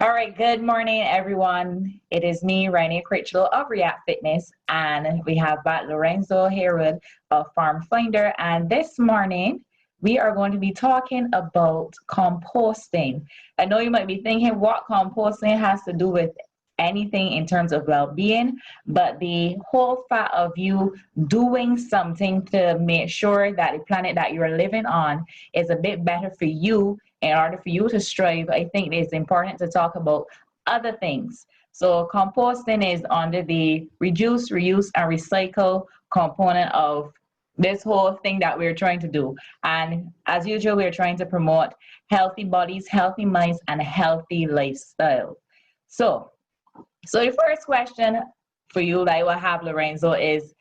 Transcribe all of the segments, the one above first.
All right, good morning, everyone. It is me, Rainier Critchlow of REAC Fitness, and we have Bat Lorenzo Herod of Farm Finder. And this morning, we are going to be talking about composting. I know you might be thinking what composting has to do with anything in terms of well-being, but the whole fact of you doing something to make sure that the planet that you're living on is a bit better for you in order for you to strive, I think it's important to talk about other things. So composting is under the reduce, reuse, and recycle component of this whole thing that we're trying to do. And as usual, we're trying to promote healthy bodies, healthy minds, and a healthy lifestyle. So the first question for you that I will have, Lorenzo, is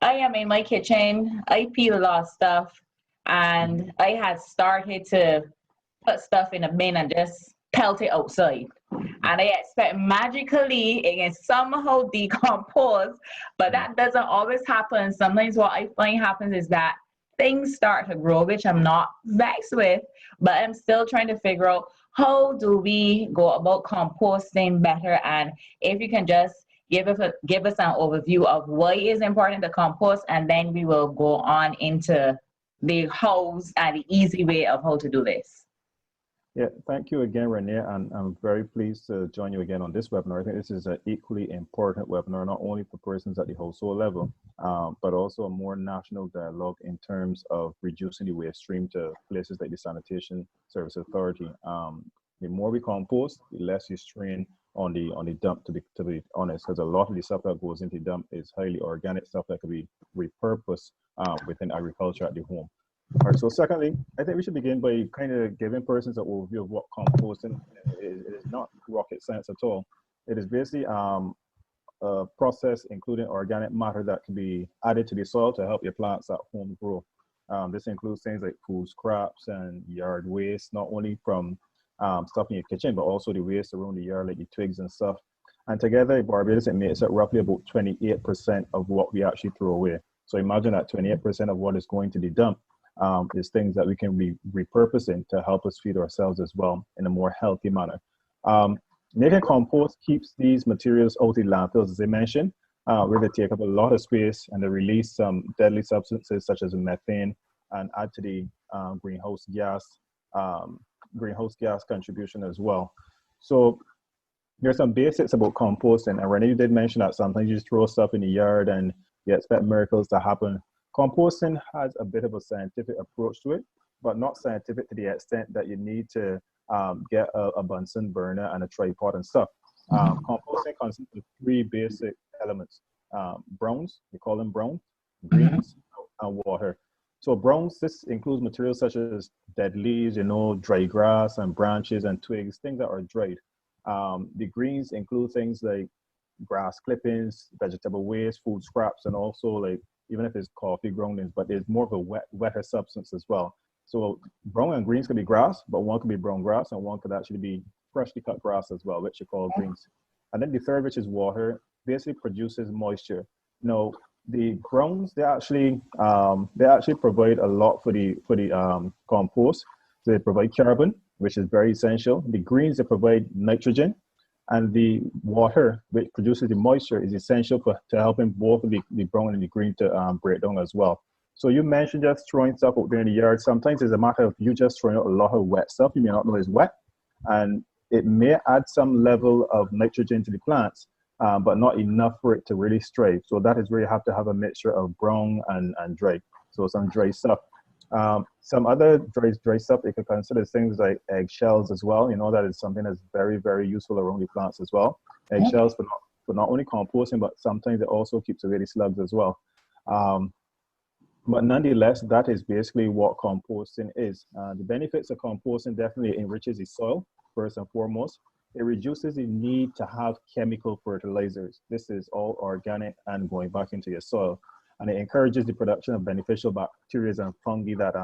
I am in my kitchen, I peel a lot of stuff, and I had started to put stuff in a bin and just pelt it outside. And I expect magically it can somehow decompose, but that doesn't always happen. Sometimes what I find happens is that things start to grow, which I'm not vexed with, but I'm still trying to figure out how do we go about composting better. And if you can just give us an overview of why it is important to compost, and then we will go on into the hows and the easy way of how to do this. Yeah, thank you again, Renee, and I'm very pleased to join you again on this webinar. I think this is an equally important webinar, not only for persons at the household level, but also a more national dialogue in terms of reducing the waste stream to places like the Sanitation Service Authority. The more we compost, the less you strain on the dump, to be honest, because a lot of the stuff that goes into the dump is highly organic stuff that could be repurposed within agriculture at the home. All right, so secondly, I think we should begin by kind of giving persons an overview of what composting is. It is not rocket science at all. It is basically a process including organic matter that can be added to the soil to help your plants at home grow. This includes things like food scraps and yard waste, not only from stuff in your kitchen, but also the waste around the yard, like the twigs and stuff. And together in Barbados, it makes up roughly about 28% of what we actually throw away. So imagine that 28% of what is going to the dump is things that we can be repurposing to help us feed ourselves as well in a more healthy manner. Making compost keeps these materials out of the landfills, as I mentioned, where they take up a lot of space and they release some deadly substances such as methane and add to the greenhouse gas contribution as well. So there's some basics about composting, and Renee, you did mention that sometimes you just throw stuff in the yard and you expect miracles to happen. Composting has a bit of a scientific approach to it, but not scientific to the extent that you need to get a Bunsen burner and a tripod and stuff. Composting consists of three basic elements. Browns, we call them brown, greens, and water. So browns, this includes materials such as dead leaves, dry grass and branches and twigs, things that are dried. The greens include things like grass clippings, vegetable waste, food scraps, and also like even if it's coffee groundings, but there's more of a wetter substance as well. So brown and greens could be grass, but one could be brown grass and one could actually be freshly cut grass as well, which you call greens. And then the third, which is water, basically produces moisture. Now, the browns, they actually provide a lot for the compost. So they provide carbon, which is very essential. The greens, they provide nitrogen. And the water, which produces the moisture, is essential to helping both of the brown and the green to break down as well. So you mentioned just throwing stuff out there in the yard. Sometimes it's a matter of you just throwing out a lot of wet stuff you may not know is wet. And it may add some level of nitrogen to the plants, but not enough for it to really strive. So that is where you have to have a mixture of brown and dry. So some dry stuff. Some other dry stuff you could consider things like eggshells as well. That is something that's very, very useful around the plants as well. Eggshells for not only composting, but sometimes it also keeps away the slugs as well. But nonetheless, that is basically what composting is. The benefits of composting definitely enriches the soil, first and foremost. It reduces the need to have chemical fertilizers. This is all organic and going back into your soil. And it encourages the production of beneficial bacteria and fungi that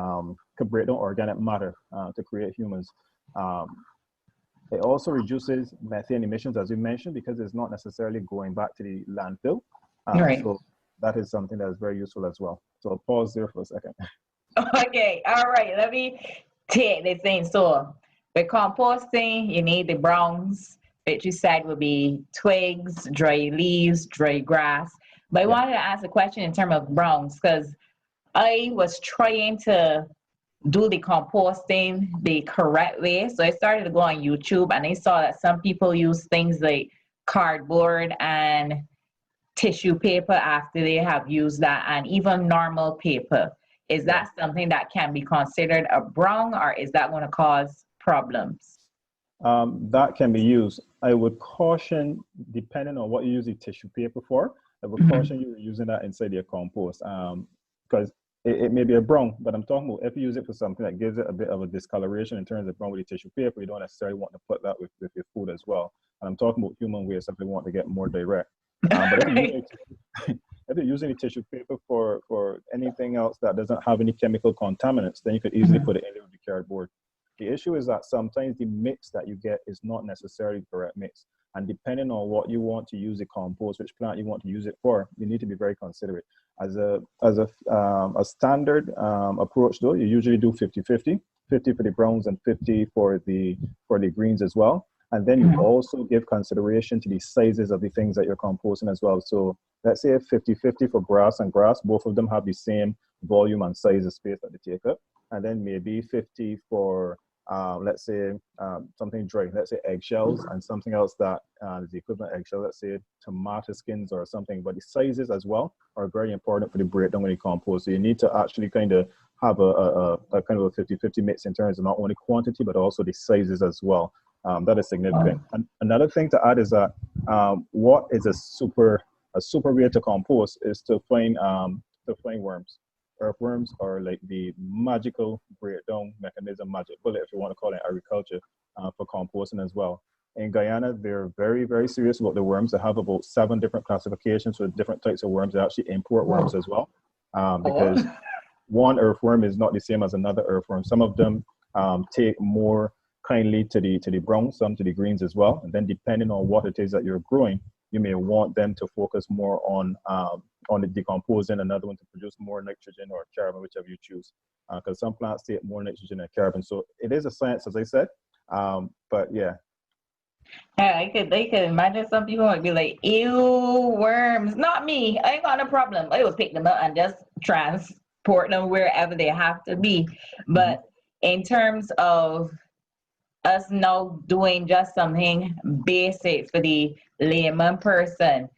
could break down organic matter to create humans. It also reduces methane emissions, as we mentioned, because it's not necessarily going back to the landfill. Right. So that is something that is very useful as well. So I'll pause there for a second. Okay, all right, let me take this thing. So With composting, you need the browns, which you said would be twigs, dry leaves, dry grass. But I Yeah. wanted to ask a question in terms of browns because I was trying to do the composting the correct way. So I started to go on YouTube and I saw that some people use things like cardboard and tissue paper after they have used that, and even normal paper. Is Yeah. that something that can be considered a brown, or is that going to cause problems? That can be used. I would caution, depending on what you use the tissue paper for, I would Mhm. caution you using that inside your compost because it may be a brown, but I'm talking about if you use it for something that gives it a bit of a discoloration in terms of brown with the tissue paper, you don't necessarily want to put that with your food as well. And I'm talking about human waste if you want to get more direct. But if you're using it, if you're using the tissue paper for anything else that doesn't have any chemical contaminants, then you could easily Mhm. put it in with the cardboard. The issue is that sometimes the mix that you get is not necessarily the correct mix. And depending on what you want to use the compost, which plant you want to use it for, you need to be very considerate. As a standard approach though, you usually do 50-50, 50 for the browns and 50 for the greens as well. And then you Mhm. also give consideration to the sizes of the things that you're composting as well. So let's say 50-50 for grass and grass, both of them have the same volume and size of space that they take up. And then maybe 50 for let's say something dry, let's say eggshells, and something else that is the equivalent eggshell, let's say tomato skins or something. But the sizes as well are very important for the breakdown when you compost. So you need to actually kind of have a kind of a 50-50 mix in terms of not only quantity, but also the sizes as well. That is significant. And another thing to add is that what is a super way to compost is to find worms. Earthworms are like the magical breakdown mechanism, magic bullet, if you want to call it agriculture, for composting as well. In Guyana, they're very, very serious about the worms. They have about 7 different classifications for different types of worms. They actually import worms as well, because Oh. one earthworm is not the same as another earthworm. Some of them take more kindly to the browns, some to the greens as well. And then depending on what it is that you're growing, you may want them to focus more on the decomposing, another one to produce more nitrogen or carbon, whichever you choose. Because some plants take more nitrogen and carbon. So it is a science, as I said. But yeah. Yeah, they could imagine some people might be like, ew, worms. Not me. I ain't got no problem. I will pick them up and just transport them wherever they have to be. Mhm. But in terms of us now doing just something basic for the layman person,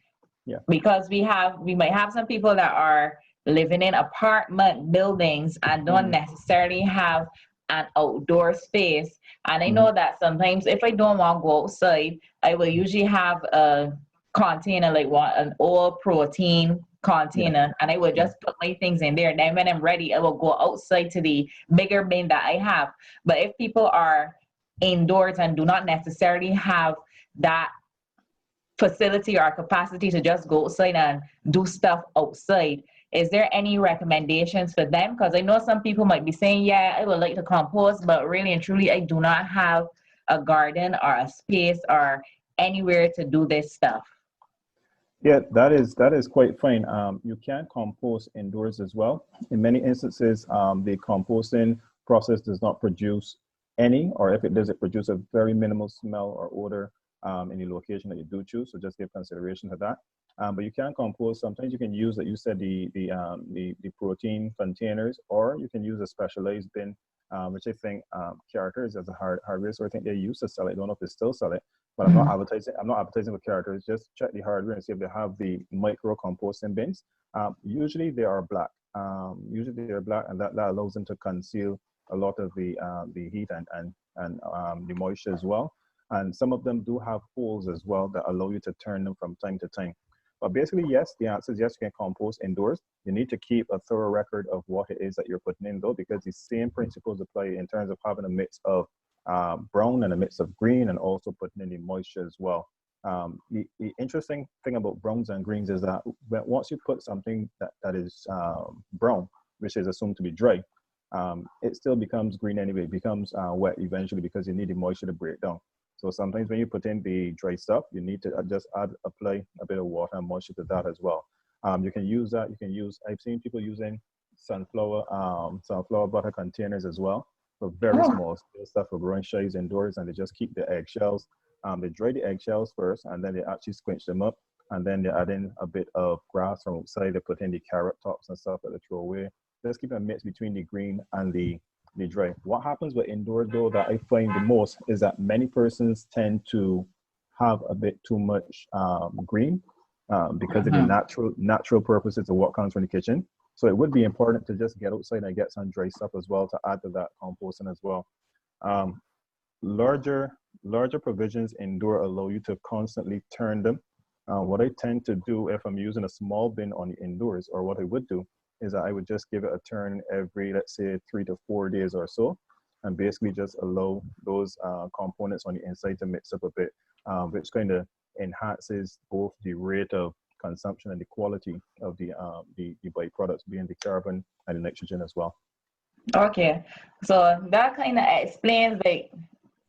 Yeah. because we might have some people that are living in apartment buildings and don't Mhm. necessarily have an outdoor space. And I Mhm. know that sometimes if I don't want to go outside, I will usually have a container, like an oil protein Yeah. container, and I will Yeah. just put my things in there. And then when I'm ready, I will go outside to the bigger bin that I have. But if people are indoors and do not necessarily have that facility or capacity to just go outside and do stuff outside, is there any recommendations for them? Because I know some people might be saying, yeah, I would like to compost, but really and truly, I do not have a garden or a space or anywhere to do this stuff. Yeah, that is quite fine. You can compost indoors as well. In many instances, the composting process does not produce any, or if it does, it produces a very minimal smell or odor in the location that you do choose. So just give consideration to that. But you can compost. Sometimes you can use, like you said, the protein containers, or you can use a specialized bin, which I think Characters as a hardware store, I think they used to sell it. I don't know if they still sell it, but Mhm. I'm not advertising with Characters. Just check the hardware and see if they have the micro composting bins. Usually they are black. Usually they're black, and that allows them to conceal a lot of the heat and the moisture as well. And some of them do have holes as well that allow you to turn them from time to time. But basically, yes, the answer is yes, you can compost indoors. You need to keep a thorough record of what it is that you're putting in, though, because the same principles apply in terms of having a mix of brown and a mix of green, and also putting in the moisture as well. The interesting thing about browns and greens is that once you put something that is brown, which is assumed to be dry, it still becomes green anyway. It becomes wet eventually because you need the moisture to break down. So sometimes when you put in the dry stuff, you need to just apply a bit of water and moisture to that as well. You can use that. I've seen people using sunflower butter containers as well. for very Oh, small scale stuff for growing chives indoors, and they just keep the eggshells. They dry the eggshells first, and then they actually squinch them up, and then they add in a bit of grass from outside. They put in the carrot tops and stuff that they throw away. Just keep a mix between the green and the dry. What happens with indoor though that I find the most is that many persons tend to have a bit too much green because of the natural purposes of what comes from the kitchen. So it would be important to just get outside and get some dry stuff as well to add to that composting as well. Um, larger provisions indoor allow you to constantly turn them. What I tend to do if I'm using a small bin on the indoors, or what I would do, is that I would just give it a turn every, let's say, 3 to 4 days or so, and basically just allow those components on the inside to mix up a bit, which kind of enhances both the rate of consumption and the quality of the byproducts, being the carbon and the nitrogen as well. okay. So that kind of explains like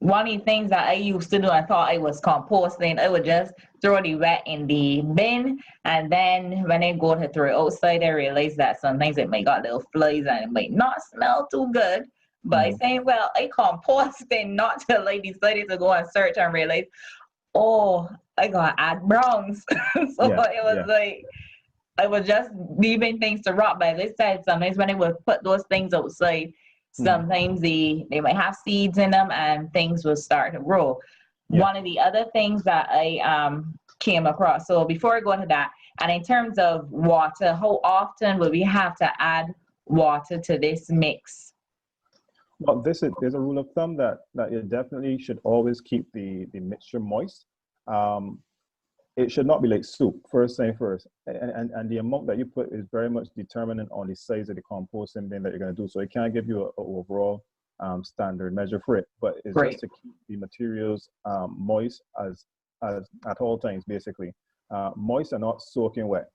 one of the things that I used to do. I thought I was composting. I would just throw the wet in the bin, and then when I go to throw it outside, I realized that sometimes it might got little flies and it might not smell too good. But I say, well, I composting not till I decided to go and search and realize, oh, I gotta add browns. So it was like I was just leaving things to rot. But they said sometimes when I would put those things outside, sometimes they might have seeds in them and things will start to grow. One of the other things that I came across, so before I go into that, and in terms of water, how often will we have to add water to this mix? Well, there's a rule of thumb that you definitely should always keep the mixture moist. It should not be like soup, first thing first. And the amount that you put is very much determinant on the size of the composting bin that you're going to do. So it can't give you an overall standard measure for it, but it's just to keep the materials moist as at all times, basically. Moist and not soaking wet,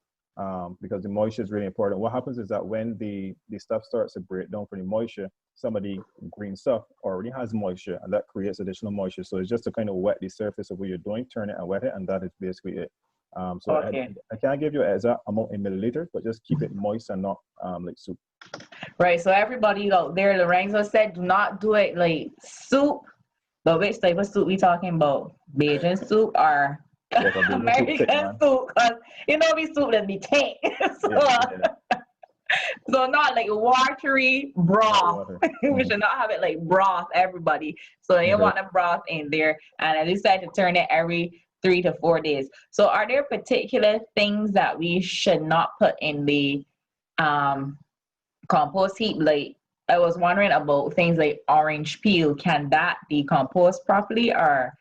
because the moisture is really important. What happens is that when the stuff starts to break down from the moisture, some of the green stuff already has moisture, and that creates additional moisture. So it's just to kind of wet the surface of what you're doing, turn it and wet it, and that is basically it. So I can't give you an exact amount in milliliters, but just keep it moist and not like soup. Right. So everybody out there, Lorenzo said, do not do it like soup. But which type of soup we talking about? Bajan soup or American soup? Because you know we soup that be thick. So not like watery broth. We should not have it like broth, everybody. So you want the broth in there. And I decided to turn it every 3 to 4 days. So are there particular things that we should not put in the compost heap? Like I was wondering about things like orange peel. Can that decompose properly, or?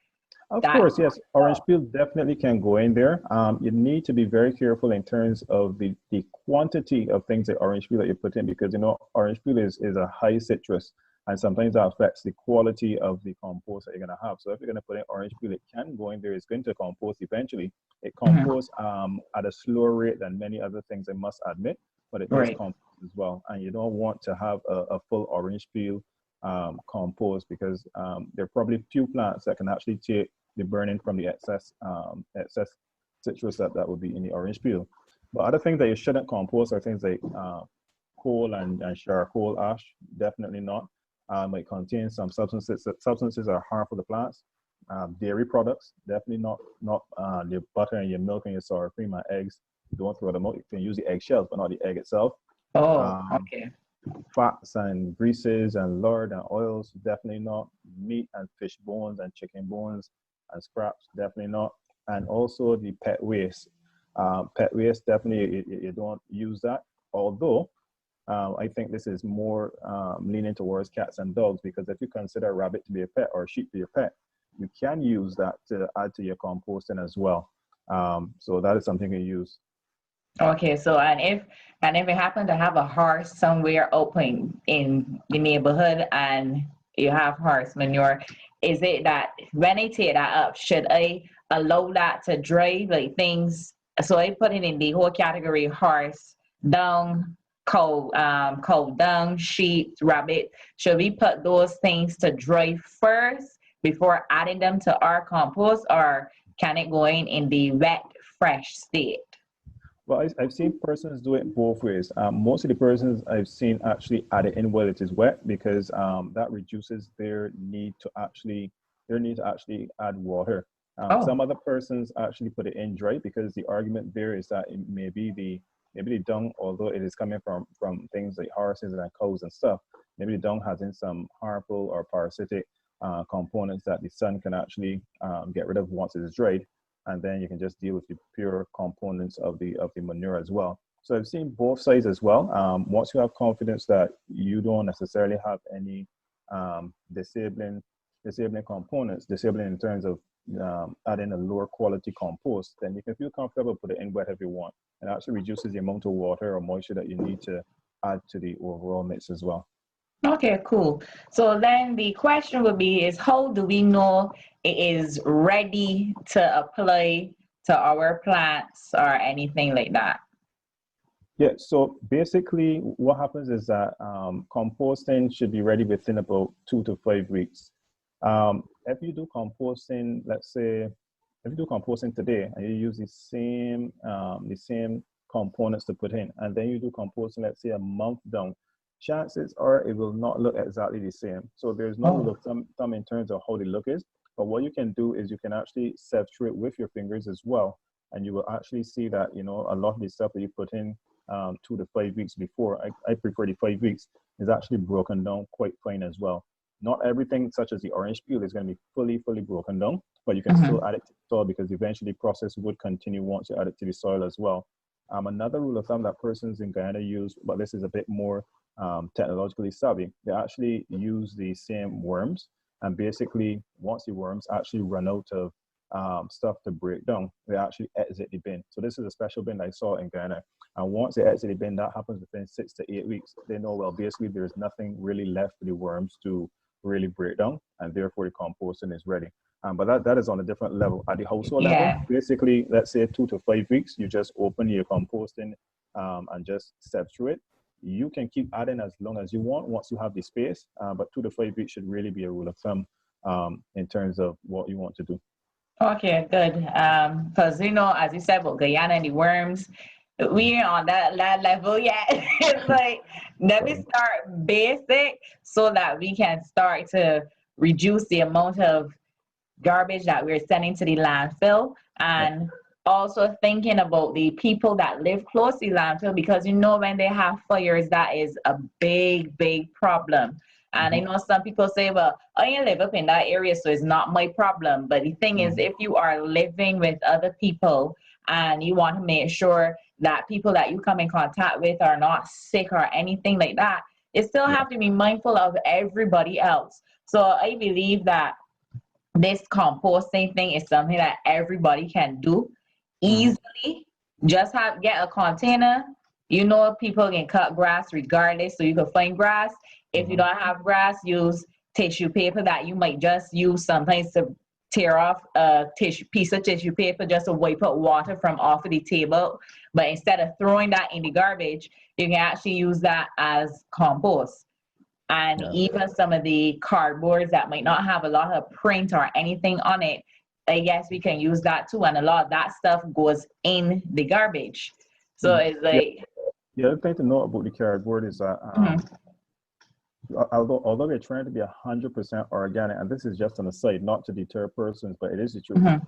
Of course, yes. Orange peel definitely can go in there. You need to be very careful in terms of the quantity of things like orange peel that you put in, because you know orange peel is a high citrus, and sometimes that affects the quality of the compost that you're going to have. So if you're going to put in orange peel, it can go in there. It's going to compost eventually. It composts at a slower rate than many other things, I must admit, but it does compost as well. And you don't want to have a full orange peel compost, because there are probably few plants that can actually take the burning from the excess citrus that would be in the orange peel. But other things that you shouldn't compost are things like coal and charcoal ash. Definitely not. It contains some substances that are harmful to plants. Dairy products, definitely not your butter and your milk and your sour cream and eggs. Don't throw them out. You can use the eggshells, but not the egg itself. Fats and greases and lard and oils, definitely not. Meat and fish bones and chicken bones and scraps, definitely not. And also the pet waste. Pet waste, definitely you don't use that. Although I think this is more leaning towards cats and dogs, because if you consider a rabbit to be a pet or a sheep to be a pet, you can use that to add to your composting as well. So that is something you use. Okay, so and if you happen to have a horse somewhere open in the neighborhood and you have horse manure, is it that when I take that up, should I allow that to dry, like things? So I put it in the whole category: horse dung, cow dung, sheep, rabbit. Should we put those things to dry first before adding them to our compost, or can it go in the wet, fresh state? Well, I've seen persons do it both ways. Most of the persons I've seen actually add it in while it is wet because that reduces their need to actually add water. Oh, Some other persons actually put it in dry because the argument there is that it may be maybe the dung, although it is coming from things like horses and cows and stuff, maybe the dung has in some harmful or parasitic components that the sun can actually get rid of once it is dried, and then you can just deal with the pure components of the manure as well. So I've seen both sides as well. Once you have confidence that you don't necessarily have any disabling components, disabling in terms of adding a lower quality compost, then you can feel comfortable put it in wherever you want. It actually reduces the amount of water or moisture that you need to add to the overall mix as well. okay, cool. So then the question would be is how do we know it is ready to apply to our plants or anything like that? Yeah, so basically what happens is that composting should be ready within about 2 to 5 weeks. If you do composting, let's say, if you do composting today and you use the same components to put in, and then you do composting, let's say a month down, chances are it will not look exactly the same. So there's no rule Oh, of thumb in terms of how the look is, but what you can do is you can actually sift through it with your fingers as well, and you will actually see that a lot of the stuff that you put in 2 to 5 weeks before, I prefer the 5 weeks, is actually broken down quite fine as well. Not everything, such as the orange peel, is going to be fully broken down, but you can mhm. still add it to the soil because eventually the process would continue once you add it to the soil as well. Another rule of thumb that persons in Guyana use, but this is a bit more technologically savvy, they actually use the same worms. And basically, once the worms actually run out of stuff to break down, they actually exit the bin. So this is a special bin I saw in Guyana. And once they exit the bin, that happens within 6 to 8 weeks. They know, well, basically there's nothing really left for the worms to really break down, and therefore the composting is ready. But that is on a different level. At the household level, Yeah. basically, let's say 2 to 5 weeks, you just open your composting and just step through it. You can keep adding as long as you want once you have the space, but 2 to 5 weeks should really be a rule of thumb in terms of what you want to do. Okay, good. Because as you said about Guyana and the worms, we ain't on that level yet. It's like let me So, start basic so that we can start to reduce the amount of garbage that we're sending to the landfill, yep. and also thinking about the people that live close to the landfill, because when they have fires, that is a big problem. And I Hmm. know some people say, well, I ain't live up in that area, so it's not my problem. But the thing is, Hmm. if you are living with other people and you want to make sure that people that you come in contact with are not sick or anything like that, you still Yeah. have to be mindful of everybody else. So I believe that this composting thing is something that everybody can do Hmm. easily. Just get a container. People can cut grass regardless, so you can find grass. If you Hmm. don't have grass, use tissue paper that you might just use sometimes to tear off a piece of tissue paper just to wipe out water from off of the table. But instead of throwing that in the garbage, you can actually use that as compost. And Yeah. even some of the cardboards that might not have a lot of print or anything on it, I guess we can use that too. And a lot of that stuff goes in the garbage. So Mhm. it's Yeah. like, The other thing to note about the cardboard is that mhm, although we're trying to be 100% organic, and this is just on the side, not to deter persons, but it is the truth. mhm,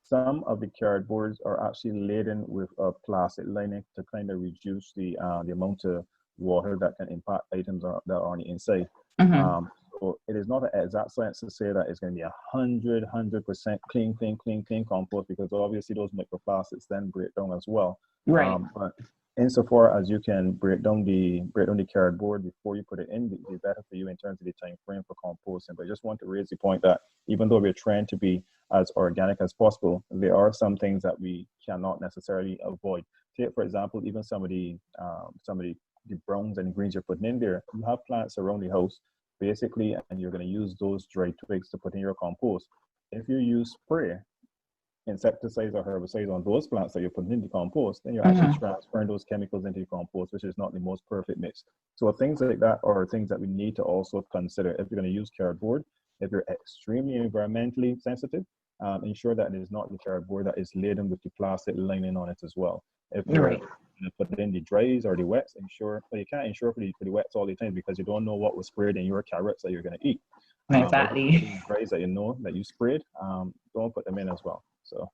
Some of the cardboards are actually laden with a plastic lining to kind of reduce the amount of water that can impact items that are on the inside. mhm. So it is not an exact science to say that it's going to be 100% clean compost, because obviously those microplastics then break down as well. Right. But insofar as you can break down the cardboard before you put it in, the better for you in terms of the time frame for composting. But I just want to raise the point that even though we're trying to be as organic as possible, there are some things that we cannot necessarily avoid. Take, for example, even some of the browns and greens you're putting in there. You have plants around the house, basically, and you're going to use those dry twigs to put in your compost. If you use spray, insecticides or herbicides on those plants that you're putting in the compost, then you're actually Mhm. transferring those chemicals into your compost, which is not the most perfect mix. So things like that are things that we need to also consider if you're going to use cardboard. If you're extremely environmentally sensitive, ensure that it is not the cardboard that is laden with the plastic lining on it as well. If you're Right. going to put it in the dries or the wets, ensure, well, you can't ensure for the wets all the time because you don't know what was sprayed in your carrots that you're going to eat. But Exactly. dries that you know that you sprayed, don't put them in as well. So.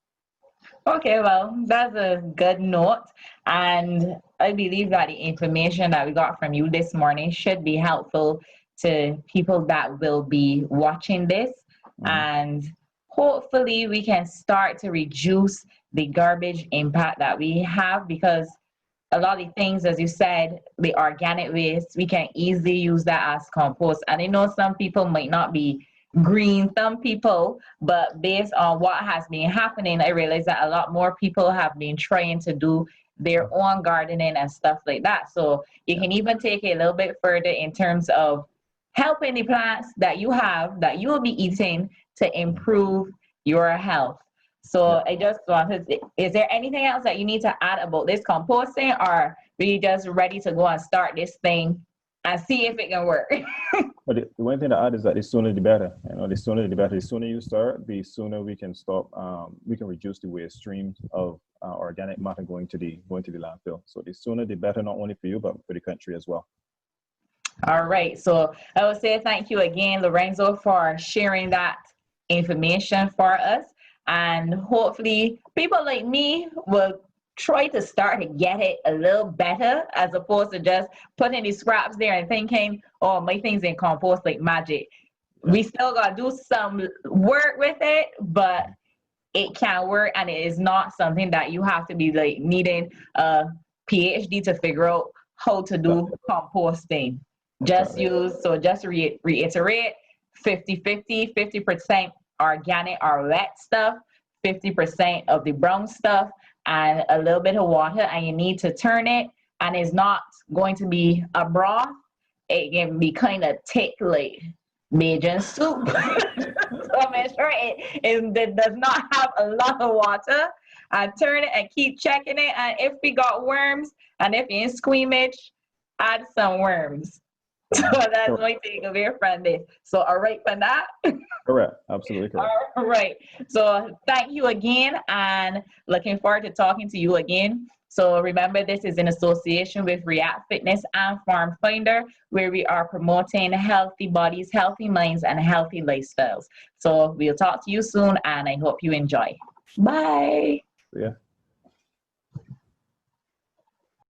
Okay, well, that's a good note. And I believe that the information that we got from you this morning should be helpful to people that will be watching this. Mhm. And hopefully, we can start to reduce the garbage impact that we have because a lot of things, as you said, the organic waste, we can easily use that as compost. And I know some people might not be green thumb people, but based on what has been happening, I realize that a lot more people have been trying to do their own gardening and stuff like that. So you can even take it a little bit further in terms of helping the plants that you have, that you will be eating to improve your health. Yeah. So I just wanted to, is there anything else that you need to add about this composting, or are we just ready to go and start this thing and see if it can work? But the one thing to add is that the sooner the better. The sooner the better. The sooner you start, the sooner we can stop. We can reduce the waste streams of organic matter going to the landfill. So the sooner the better, not only for you but for the country as well. All right. So I would say thank you again, Lorenzo, for sharing that information for us. And hopefully people like me will try to start to get it a little better as opposed to just putting the scraps there and thinking, oh, my thing's in compost like magic. Yeah. We still got to do some work with it, but it can work, and it is not something that you have to be like needing a PhD to figure out how to do composting. Just Exactly. use, so just reiterate, 50-50, 50% organic or wet stuff, 50% of the brown stuff, and a little bit of water, and you need to turn it, and it's not going to be a broth. It can be kind of thick like Bajan soup. So make sure it does not have a lot of water. And turn it and keep checking it. And if we got worms, and if you're in squeamish, add some worms. So that's my takeaway from this. So all right for that? Correct. Absolutely correct. All right. So thank you again, and looking forward to talking to you again. So remember, this is in association with REAC Fitness and Farm Finder, where we are promoting healthy bodies, healthy minds, and healthy lifestyles. So we'll talk to you soon, and I hope you enjoy. Bye. Yeah.